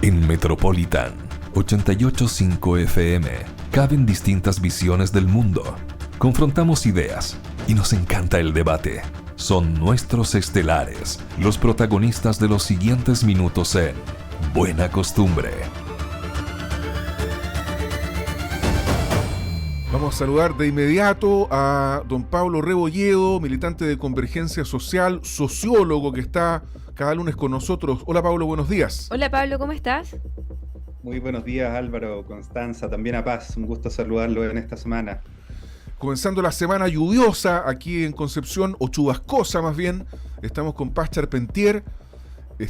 En Metropolitan 88.5 FM caben distintas visiones del mundo. Confrontamos ideas y nos encanta el debate. Son nuestros estelares, los protagonistas de los siguientes minutos en Buena Costumbre. Vamos a saludar de inmediato a don Pablo Rebolledo, militante de Convergencia Social, sociólogo que está cada lunes con nosotros. Hola Pablo, buenos días. Hola Pablo, ¿cómo estás? Muy buenos días Álvaro, Constanza, también a Paz. Un gusto saludarlo en esta semana. Comenzando la semana lluviosa aquí en Concepción, o chubascosa más bien, estamos con Paz Charpentier,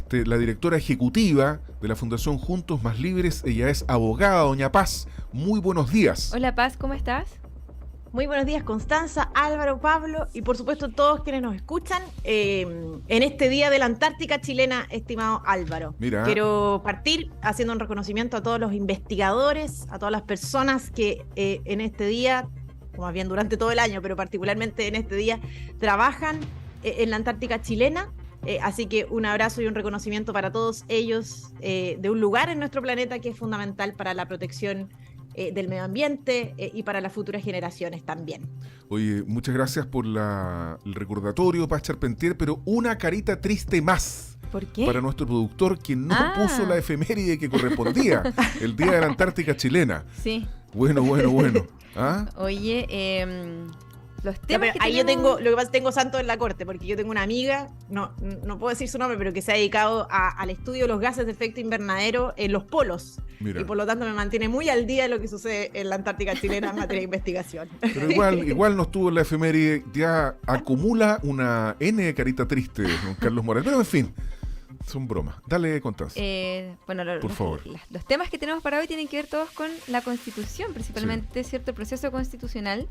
la directora ejecutiva de la Fundación Juntos Más Libres. Ella es abogada. Doña Paz, muy buenos días. Hola Paz, ¿cómo estás? Muy buenos días Constanza, Álvaro, Pablo y por supuesto todos quienes nos escuchan en este día de la Antártica chilena, estimado Álvaro. Mira. Quiero partir haciendo un reconocimiento a todos los investigadores, a todas las personas que en este día, o más bien durante todo el año, pero particularmente en este día, trabajan en la Antártica chilena. Así que un abrazo y un reconocimiento para todos ellos de un lugar en nuestro planeta que es fundamental para la protección del medio ambiente y para las futuras generaciones también. Oye, muchas gracias por el recordatorio, Paz Charpentier, pero una carita triste más. ¿Por qué? Para nuestro productor que no puso la efeméride que correspondía, el Día de la Antártica chilena. Sí. Bueno. ¿Ah? Oye, los temas pero que ahí tenemos... yo tengo, lo que pasa es que tengo santo en la corte, porque yo tengo una amiga, no puedo decir su nombre, pero que se ha dedicado al estudio de los gases de efecto invernadero en los polos. Mira. Y por lo tanto me mantiene muy al día de lo que sucede en la Antártica chilena en materia de investigación. Pero igual no estuvo en la efeméride, ya acumula una N de carita triste, don Carlos Morales. Pero en fin, son bromas. Dale, Constanza. Por favor. Los temas que tenemos para hoy tienen que ver todos con la Constitución, principalmente, ¿cierto? El proceso constitucional.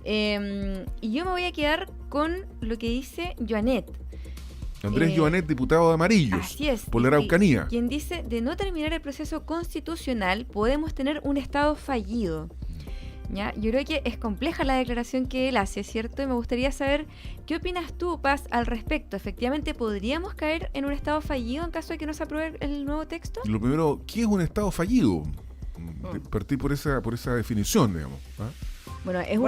Y yo me voy a quedar con lo que dice Joanet. Andrés Joanet, diputado de Amarillos, así es, por la Araucanía. Quien dice, de no terminar el proceso constitucional, podemos tener un Estado fallido. ¿Ya? Yo creo que es compleja la declaración que él hace, ¿cierto? Y me gustaría saber, ¿qué opinas tú, Paz, al respecto? ¿Efectivamente podríamos caer en un Estado fallido en caso de que no se apruebe el nuevo texto? Lo primero, ¿qué es un Estado fallido? Partir por esa definición, digamos. ¿Ah? Bueno, es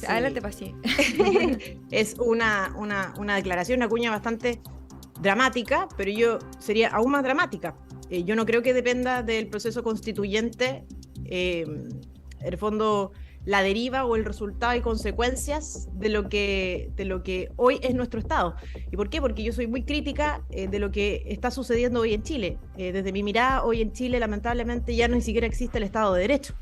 Adelante, Paz, sí. Es una declaración, una cuña bastante dramática, pero yo sería aún más dramática. Yo no creo que dependa del proceso constituyente, en el fondo, la deriva o el resultado y consecuencias de lo que hoy es nuestro Estado. ¿Y por qué? Porque yo soy muy crítica de lo que está sucediendo hoy en Chile. Desde mi mirada, hoy en Chile lamentablemente ya no ni siquiera existe el Estado de Derecho.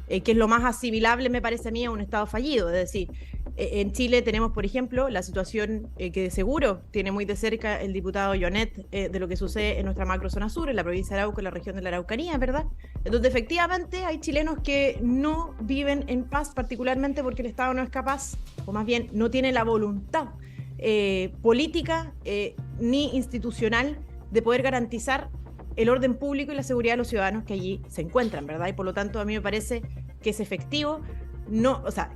Que es lo más asimilable, me parece a mí, a un Estado fallido. Es decir, en Chile tenemos, por ejemplo, la situación que de seguro tiene muy de cerca el diputado Joanet de lo que sucede en nuestra macrozona sur, en la provincia de Arauco, en la región de la Araucanía, ¿verdad? Entonces, efectivamente, hay chilenos que no viven en paz, particularmente porque el Estado no es capaz, o más bien no tiene la voluntad política ni institucional de poder garantizar el orden público y la seguridad de los ciudadanos que allí se encuentran, ¿verdad? Y por lo tanto a mí me parece que es efectivo,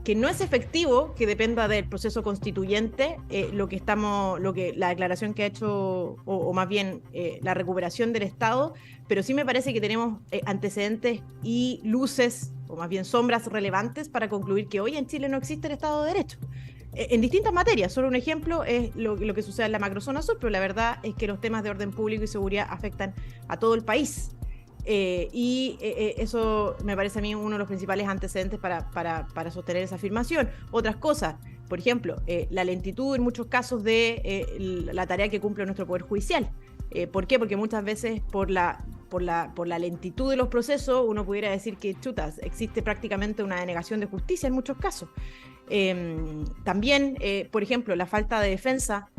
que no es efectivo que dependa del proceso constituyente la declaración que ha hecho, o más bien la recuperación del Estado, pero sí me parece que tenemos antecedentes y luces, o más bien sombras relevantes para concluir que hoy en Chile no existe el Estado de Derecho. En distintas materias, solo un ejemplo es lo que sucede en la macrozona sur, pero la verdad es que los temas de orden público y seguridad afectan a todo el país. Eso me parece a mí uno de los principales antecedentes para sostener esa afirmación. Otras cosas, por ejemplo, la lentitud en muchos casos de la tarea que cumple nuestro Poder Judicial. ¿Por qué? Porque muchas veces por la lentitud de los procesos uno pudiera decir que existe prácticamente una denegación de justicia en muchos casos. También, por ejemplo, la falta de defensa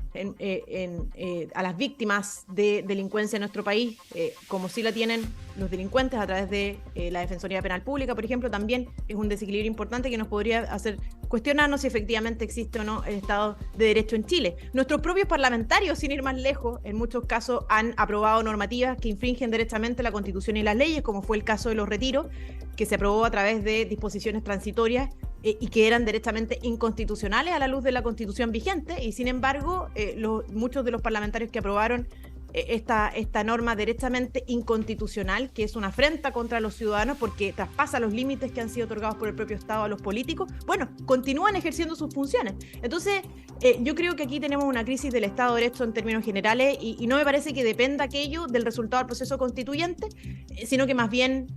a las víctimas de delincuencia en nuestro país, como sí la tienen los delincuentes a través de la Defensoría Penal Pública, por ejemplo, también es un desequilibrio importante que nos podría hacer cuestionarnos si efectivamente existe o no el Estado de Derecho en Chile. Nuestros propios parlamentarios, sin ir más lejos, en muchos casos han aprobado normativas que infringen derechamente la Constitución y las leyes, como fue el caso de los retiros, que se aprobó a través de disposiciones transitorias y que eran derechamente inconstitucionales a la luz de la Constitución vigente, y sin embargo muchos de los parlamentarios que aprobaron esta norma derechamente inconstitucional, que es una afrenta contra los ciudadanos porque traspasa los límites que han sido otorgados por el propio Estado a los políticos, bueno, continúan ejerciendo sus funciones. Entonces, yo creo que aquí tenemos una crisis del Estado de Derecho en términos generales y no me parece que dependa aquello del resultado del proceso constituyente, sino que más bien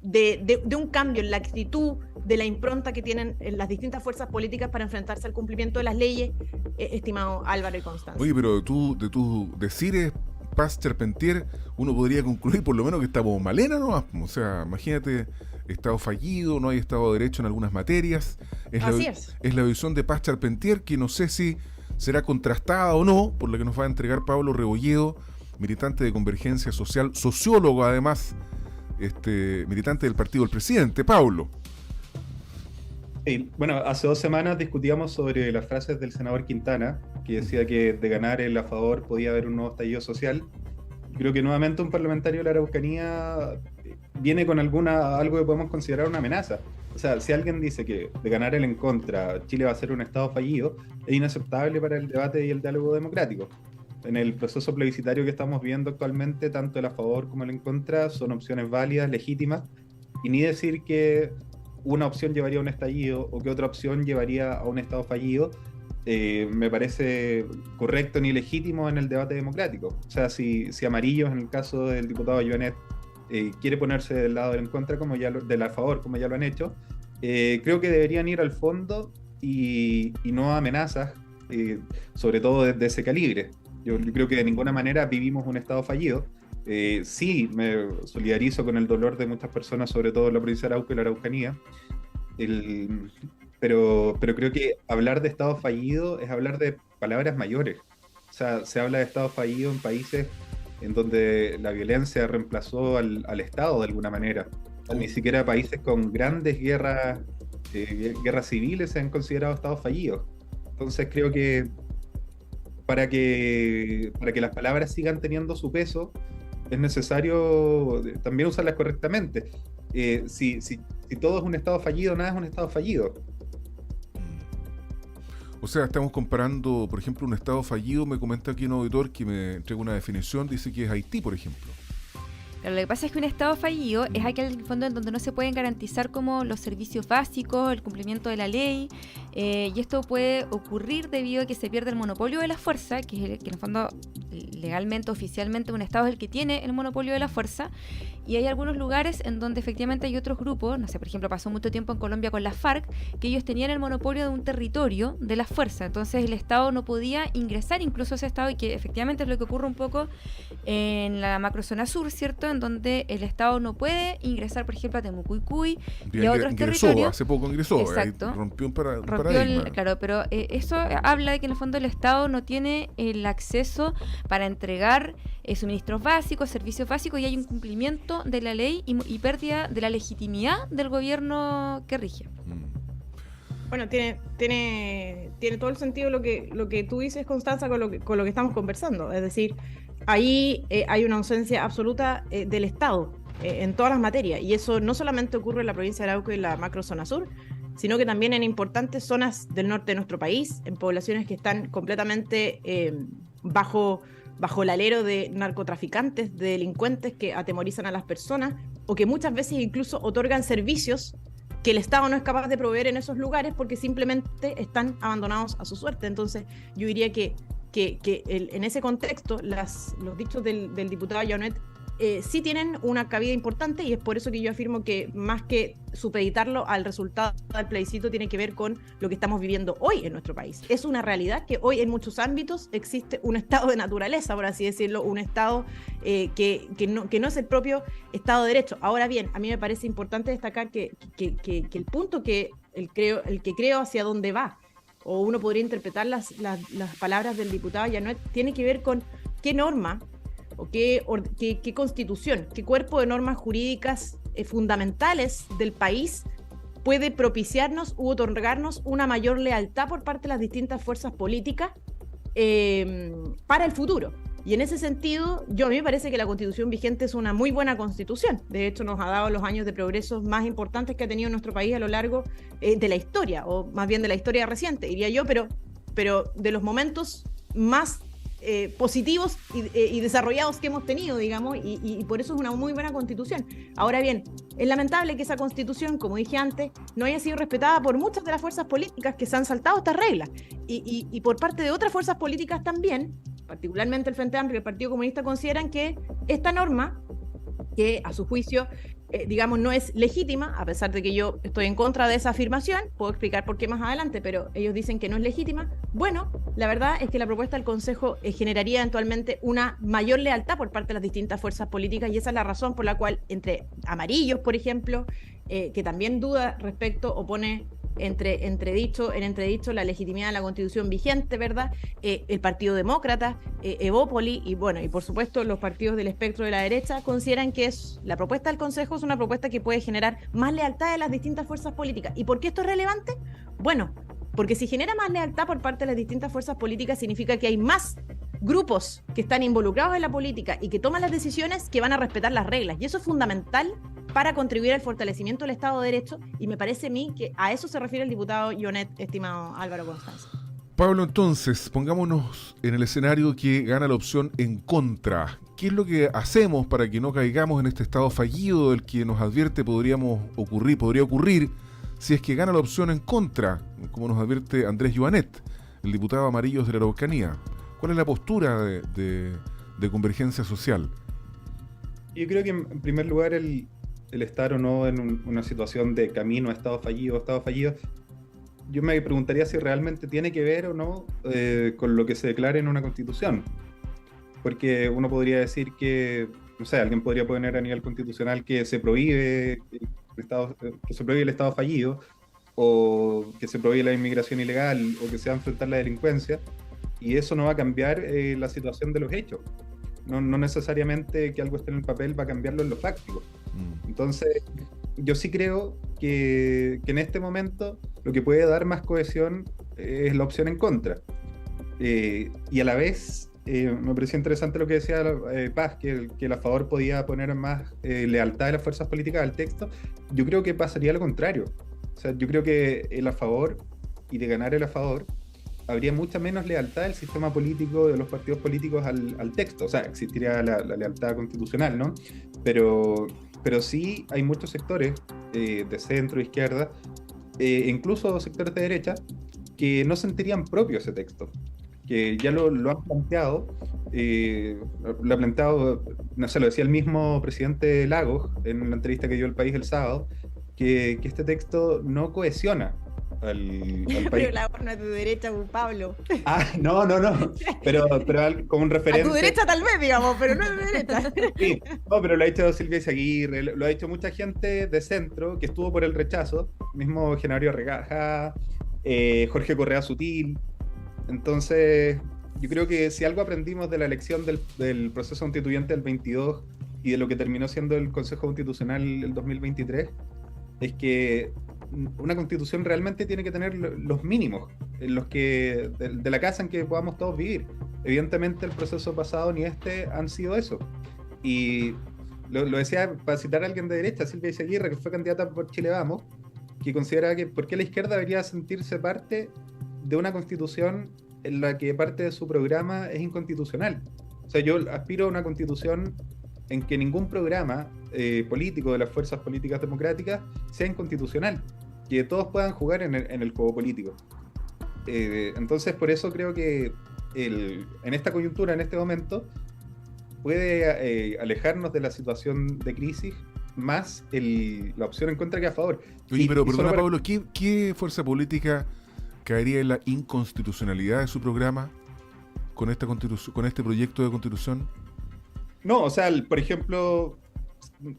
de un cambio en la actitud, de la impronta que tienen las distintas fuerzas políticas para enfrentarse al cumplimiento de las leyes, estimado Álvaro y Constanza. Oye, pero de tus decires, Paz Charpentier, uno podría concluir por lo menos que estamos malena, ¿no? O sea, imagínate, Estado fallido, no hay Estado de Derecho en algunas materias. Es la visión de Paz Charpentier, que no sé si será contrastada o no, por la que nos va a entregar Pablo Rebolledo, militante de Convergencia Social, sociólogo además, militante del partido del presidente. Pablo. Sí, bueno, hace 2 semanas discutíamos sobre las frases del senador Quintana, que decía que de ganar el a favor podía haber un nuevo estallido social. Creo que nuevamente un parlamentario de la Araucanía viene con algo que podemos considerar una amenaza. O sea, si alguien dice que de ganar el en contra Chile va a ser un Estado fallido, es inaceptable para el debate y el diálogo democrático. En el proceso plebiscitario que estamos viendo actualmente, tanto el a favor como el en contra son opciones válidas, legítimas, y ni decir que una opción llevaría a un estallido o que otra opción llevaría a un Estado fallido, me parece correcto ni legítimo en el debate democrático. O sea, si Amarillos, en el caso del diputado Joanet, quiere ponerse del lado del en contra, del a favor, como ya lo han hecho, creo que deberían ir al fondo y no a amenazas, sobre todo de ese calibre. Yo creo que de ninguna manera vivimos un Estado fallido. Sí, me solidarizo con el dolor de muchas personas, sobre todo en la provincia de Arauco y la Araucanía, pero creo que hablar de Estado fallido es hablar de palabras mayores. O sea, se habla de Estado fallido en países en donde la violencia reemplazó al Estado de alguna manera. Ni siquiera países con grandes guerras civiles se han considerado Estados fallidos. Entonces creo que para que las palabras sigan teniendo su peso, es necesario también usarlas correctamente. Si todo es un Estado fallido, nada es un Estado fallido. O sea, estamos comparando, por ejemplo, un Estado fallido. Me comenta aquí un auditor que me entrega una definición, dice que es Haití, por ejemplo. Pero lo que pasa es que un Estado fallido es aquel fondo en donde no se pueden garantizar como los servicios básicos, el cumplimiento de la ley, y esto puede ocurrir debido a que se pierde el monopolio de la fuerza, que en el fondo legalmente, oficialmente, un Estado es el que tiene el monopolio de la fuerza, y hay algunos lugares en donde efectivamente hay otros grupos, no sé, por ejemplo, pasó mucho tiempo en Colombia con las FARC, que ellos tenían el monopolio de un territorio de la fuerza, entonces el Estado no podía ingresar incluso a ese Estado, y que efectivamente es lo que ocurre un poco en la macrozona sur, ¿cierto?, en donde el Estado no puede ingresar, por ejemplo, a Temucuicui y a otros territorios. Hace poco ingresó, exacto, rompió un paradigma. Claro, pero eso habla de que en el fondo el Estado no tiene el acceso para entregar suministros básicos, servicios básicos, y hay un cumplimiento de la ley y pérdida de la legitimidad del gobierno que rige. Bueno, tiene todo el sentido lo que tú dices, Constanza, con lo que estamos conversando. Es decir, ahí hay una ausencia absoluta del Estado en todas las materias, y eso no solamente ocurre en la provincia de Arauco y la macrozona sur, sino que también en importantes zonas del norte de nuestro país, en poblaciones que están completamente bajo el alero de narcotraficantes, de delincuentes que atemorizan a las personas, o que muchas veces incluso otorgan servicios que el Estado no es capaz de proveer en esos lugares porque simplemente están abandonados a su suerte. Entonces yo diría que en ese contexto los dichos del diputado Joanet sí tienen una cabida importante, y es por eso que yo afirmo que más que supeditarlo al resultado del plebiscito tiene que ver con lo que estamos viviendo hoy en nuestro país. Es una realidad que hoy en muchos ámbitos existe un estado de naturaleza, por así decirlo, un estado que no es el propio Estado de Derecho. Ahora bien, a mí me parece importante destacar que el punto el que creo hacia dónde va, o uno podría interpretar las palabras del diputado Joanet, tiene que ver con qué norma o qué constitución, qué cuerpo de normas jurídicas fundamentales del país puede propiciarnos u otorgarnos una mayor lealtad por parte de las distintas fuerzas políticas para el futuro. Y en ese sentido, a mí me parece que la constitución vigente es una muy buena constitución. De hecho, nos ha dado los años de progresos más importantes que ha tenido nuestro país a lo largo de la historia, o más bien de la historia reciente, diría yo, pero de los momentos más positivos y desarrollados que hemos tenido, digamos, y por eso es una muy buena constitución. Ahora bien, es lamentable que esa constitución, como dije antes, no haya sido respetada por muchas de las fuerzas políticas que se han saltado estas reglas, y por parte de otras fuerzas políticas también, particularmente el Frente Amplio y el Partido Comunista, consideran que esta norma, que a su juicio, digamos, no es legítima, a pesar de que yo estoy en contra de esa afirmación, puedo explicar por qué más adelante, pero ellos dicen que no es legítima. Bueno, la verdad es que la propuesta del Consejo generaría eventualmente una mayor lealtad por parte de las distintas fuerzas políticas, y esa es la razón por la cual entre amarillos, por ejemplo, que también duda respecto o pone en entredicho la legitimidad de la Constitución vigente, ¿verdad? El Partido Demócrata, Evópoli y bueno, y por supuesto los partidos del espectro de la derecha consideran que la propuesta del Consejo es una propuesta que puede generar más lealtad de las distintas fuerzas políticas. ¿Y por qué esto es relevante? Bueno, porque si genera más lealtad por parte de las distintas fuerzas políticas, significa que hay más grupos que están involucrados en la política y que toman las decisiones que van a respetar las reglas. Y eso es fundamental para contribuir al fortalecimiento del Estado de Derecho, y me parece a mí que a eso se refiere el diputado Jonet, estimado Álvaro Constanzo. Pablo, entonces, pongámonos en el escenario que gana la opción en contra. ¿Qué es lo que hacemos para que no caigamos en este estado fallido del que nos advierte podría ocurrir si es que gana la opción en contra, como nos advierte Andrés Joanet, el diputado Amarillos de la Araucanía? ¿Cuál es la postura de Convergencia Social? Yo creo que en primer lugar el estar o no en una situación de camino a estado fallido, yo me preguntaría si realmente tiene que ver o no con lo que se declara en una constitución. Porque uno podría decir que, no sé, alguien podría poner a nivel constitucional que se prohíbe el estado fallido, o que se prohíbe la inmigración ilegal, o que se va a enfrentar la delincuencia, y eso no va a cambiar la situación de los hechos. No necesariamente que algo esté en el papel va a cambiarlo en lo fáctico. Entonces, yo sí creo que en este momento lo que puede dar más cohesión es la opción en contra. Y a la vez, me pareció interesante lo que decía Paz, que el a favor podía poner más lealtad de las fuerzas políticas al texto. Yo creo que pasaría lo contrario. O sea, yo creo que el a favor, y de ganar el a favor, habría mucha menos lealtad del sistema político, de los partidos políticos al texto. O sea, existiría la lealtad constitucional, ¿no? Pero sí hay muchos sectores de centro, izquierda, incluso sectores de derecha, que no sentirían propio ese texto, que ya lo han planteado, lo ha planteado, no sé, lo decía el mismo presidente Lagos en la entrevista que dio El País el sábado, que este texto no cohesiona al país. Pero la no es de derecha, Pablo. Ah, no. Pero como un referente. A tu derecha tal vez, digamos, pero no es de derecha. Sí, no, pero lo ha dicho Silvia Izaguirre, lo ha dicho mucha gente de centro que estuvo por el rechazo, mismo Genario Regaja, Jorge Correa Sutil. Entonces, yo creo que si algo aprendimos de la elección del proceso constituyente del 22 y de lo que terminó siendo el Consejo Constitucional el 2023, es que una constitución realmente tiene que tener los mínimos en los que de la casa en que podamos todos vivir. Evidentemente el proceso pasado ni este han sido eso, y lo decía para citar a alguien de derecha, Silvia Izaguirre, que fue candidata por Chile Vamos, que considera que por qué la izquierda debería sentirse parte de una constitución en la que parte de su programa es inconstitucional. O sea, yo aspiro a una constitución en que ningún programa político de las fuerzas políticas democráticas sea inconstitucional, que todos puedan jugar en el juego político. Entonces, por eso creo que en esta coyuntura, en este momento, puede alejarnos de la situación de crisis más la opción en contra que a favor. Oye, pero perdona, Pablo, ¿qué fuerza política caería en la inconstitucionalidad de su programa con este proyecto de constitución? No, o sea, por ejemplo,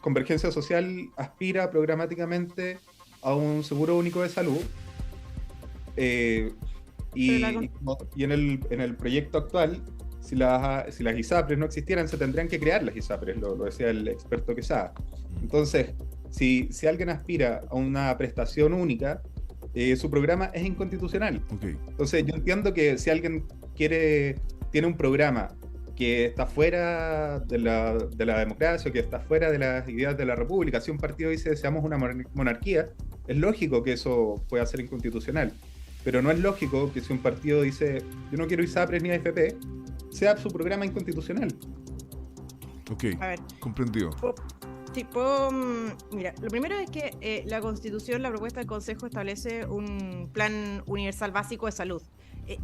Convergencia Social aspira programáticamente a un seguro único de salud, y en el proyecto actual, si las ISAPRES no existieran, se tendrían que crear las ISAPRES, lo decía el experto Quesada. Entonces, si alguien aspira a una prestación única, su programa es inconstitucional. Okay. Entonces, yo entiendo que si alguien tiene un programa que está fuera de la democracia, que está fuera de las ideas de la república, si un partido dice deseamos una monarquía, es lógico que eso pueda ser inconstitucional, pero no es lógico que si un partido dice yo no quiero ISAPRES ni AFP, sea su programa inconstitucional. Ok, A ver, comprendido. sí, mira, lo primero es que la Constitución, la propuesta del Consejo establece un plan universal básico de salud.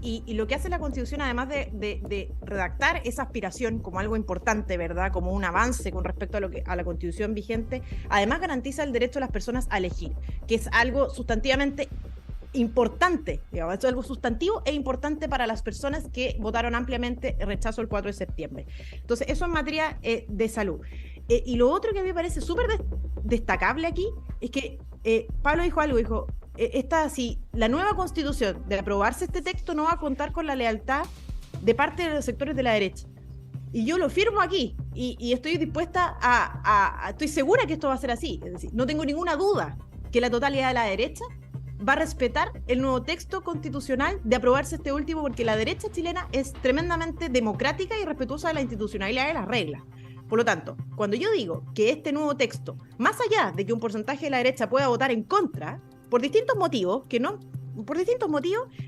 Y lo que hace la Constitución, además de redactar esa aspiración como algo importante, ¿verdad? Como un avance con respecto a la Constitución vigente, además garantiza el derecho de las personas a elegir, que es algo sustantivamente importante, digamos, esto es algo sustantivo e importante para las personas que votaron ampliamente rechazo el 4 de septiembre. Entonces, eso en materia de salud. Y lo otro que a mí me parece súper destacable aquí es que Pablo dijo algo, dijo, si la nueva Constitución, de aprobarse este texto, no va a contar con la lealtad de parte de los sectores de la derecha. Y yo lo firmo aquí, y estoy dispuesta estoy segura que esto va a ser así. Es decir, no tengo ninguna duda que la totalidad de la derecha va a respetar el nuevo texto constitucional de aprobarse este último, porque la derecha chilena es tremendamente democrática y respetuosa de la institucionalidad y de las reglas. Por lo tanto, cuando yo digo que este nuevo texto, más allá de que un porcentaje de la derecha pueda votar en contra, por distintos motivos,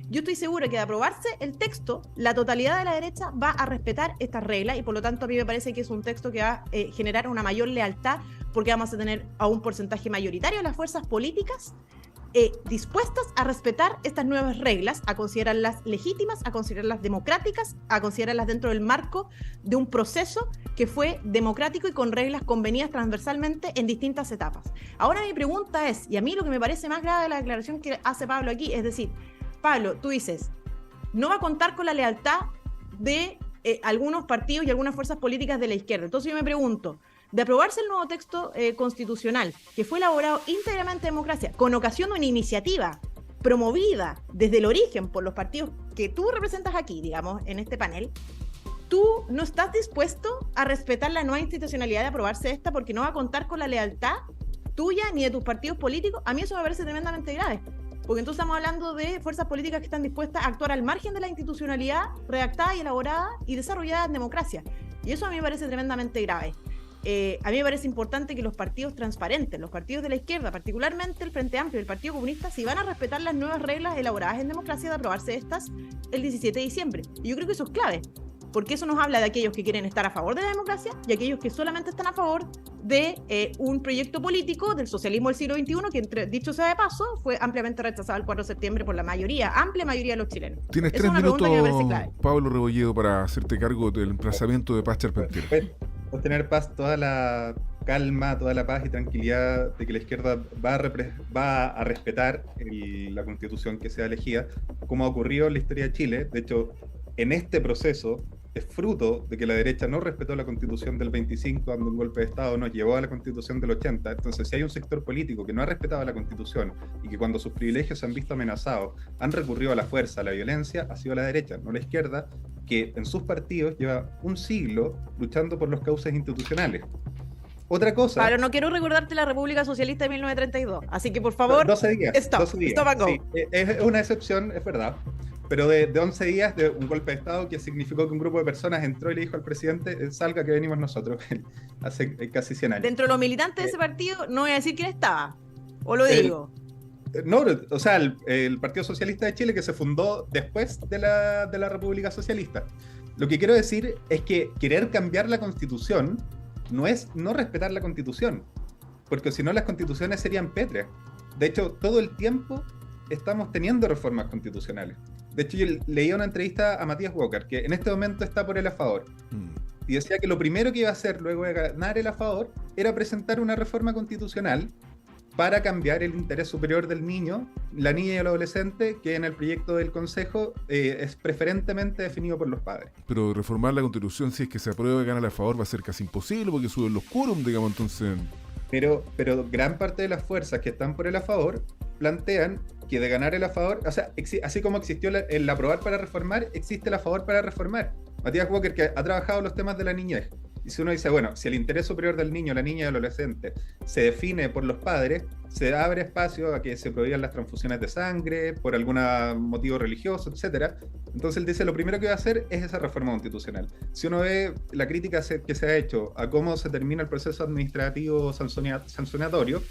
yo estoy segura que de aprobarse el texto, la totalidad de la derecha va a respetar estas reglas, y por lo tanto a mí me parece que es un texto que va a generar una mayor lealtad, porque vamos a tener a un porcentaje mayoritario de las fuerzas políticas dispuestas a respetar estas nuevas reglas, a considerarlas legítimas, a considerarlas democráticas, a considerarlas dentro del marco de un proceso que fue democrático y con reglas convenidas transversalmente en distintas etapas. Ahora mi pregunta es, y a mí lo que me parece más grave de la declaración que hace Pablo aquí, es decir, Pablo, tú dices, no va a contar con la lealtad de algunos partidos y algunas fuerzas políticas de la izquierda. Entonces yo me pregunto, de aprobarse el nuevo texto constitucional, que fue elaborado íntegramente en democracia, con ocasión de una iniciativa promovida desde el origen por los partidos que tú representas aquí, digamos, en este panel, ¿tú no estás dispuesto a respetar la nueva institucionalidad de aprobarse esta porque no va a contar con la lealtad tuya ni de tus partidos políticos? A mí eso me parece tremendamente grave, porque entonces estamos hablando de fuerzas políticas que están dispuestas a actuar al margen de la institucionalidad redactada y elaborada y desarrollada en democracia, y eso a mí me parece tremendamente grave. A mí me parece importante que los partidos transparentes, los partidos de la izquierda, particularmente el Frente Amplio y el Partido Comunista, si van a respetar las nuevas reglas elaboradas en democracia de aprobarse estas el 17 de diciembre. Y yo creo que eso es clave, porque eso nos habla de aquellos que quieren estar a favor de la democracia y aquellos que solamente están a favor de un proyecto político del socialismo del siglo XXI, que, dicho sea de paso, fue ampliamente rechazado el 4 de septiembre por la amplia mayoría de los chilenos. Tienes 3 minutos, Pablo Rebolledo, para hacerte cargo del emplazamiento de Paz Charpentier. Por tener paz, toda la calma, toda la paz y tranquilidad de que la izquierda va a respetar la constitución que sea elegida, como ha ocurrido en la historia de Chile. De hecho, en este proceso es fruto de que la derecha no respetó la constitución del 25, dando un golpe de Estado, nos llevó a la constitución del 80. Entonces, si hay un sector político que no ha respetado la constitución y que cuando sus privilegios se han visto amenazados han recurrido a la fuerza, a la violencia, ha sido la derecha, no la izquierda, que en sus partidos lleva un siglo luchando por los cauces institucionales. Otra cosa... Pablo, no quiero recordarte la República Socialista de 1932, así que por favor, 12 días. Stop and go. Sí, es una excepción, es verdad, pero de 11 días de un golpe de Estado que significó que un grupo de personas entró y le dijo al presidente, salga que venimos nosotros, hace casi 100 años. Dentro de los militantes de ese partido, no voy a decir quién estaba, o lo digo. No, o sea, el Partido Socialista de Chile, que se fundó después de la República Socialista. Lo que quiero decir es que querer cambiar la Constitución no es no respetar la Constitución, porque si no las constituciones serían pétreas. De hecho, todo el tiempo estamos teniendo reformas constitucionales. De hecho, yo leía una entrevista a Matías Walker, que en este momento está por el a favor, y decía que lo primero que iba a hacer luego de ganar el a favor era presentar una reforma constitucional para cambiar el interés superior del niño, la niña y el adolescente, que en el proyecto del Consejo es preferentemente definido por los padres. Pero reformar la Constitución, si es que se aprueba y gana a favor, va a ser casi imposible, porque suben los quórum, digamos, entonces... Pero gran parte de las fuerzas que están por el a favor plantean que de ganar el a favor, o sea, así como existió el aprobar para reformar, existe el a favor para reformar. Matías Walker, que ha trabajado los temas de la niñez, y si uno dice, bueno, si el interés superior del niño, la niña y el adolescente se define por los padres, se abre espacio a que se prohíban las transfusiones de sangre por algún motivo religioso, etcétera. Entonces él dice, lo primero que va a hacer es esa reforma constitucional. Si uno ve la crítica que se ha hecho a cómo se termina el proceso administrativo sancionatorio,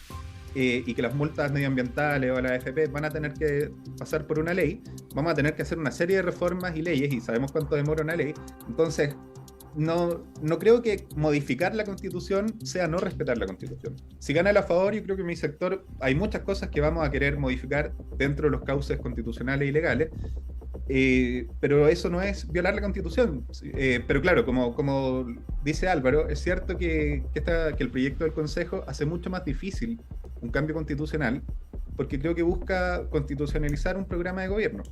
y que las multas medioambientales o las AFP van a tener que pasar por una ley, vamos a tener que hacer una serie de reformas y leyes, y sabemos cuánto demora una ley. Entonces, no creo que modificar la Constitución sea no respetar la Constitución. Si gana el a favor, yo creo que en mi sector hay muchas cosas que vamos a querer modificar dentro de los cauces constitucionales y legales, pero eso no es violar la Constitución. Pero claro, como dice Álvaro, es cierto que el proyecto del Consejo hace mucho más difícil un cambio constitucional, porque creo que busca constitucionalizar un programa de gobierno.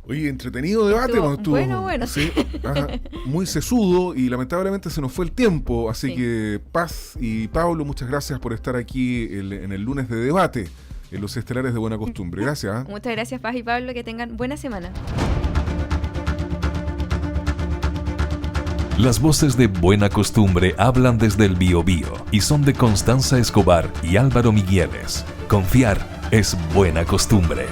Oye, entretenido debate. Bueno. Sí, muy sesudo, y lamentablemente se nos fue el tiempo, así que Paz y Pablo, muchas gracias por estar aquí en el lunes de debate en los Estelares de Buena Costumbre. Gracias. Muchas gracias, Paz y Pablo, que tengan buena semana. Las voces de Buena Costumbre hablan desde el Biobío y son de Constanza Escobar y Álvaro Migueles. Confiar es buena costumbre.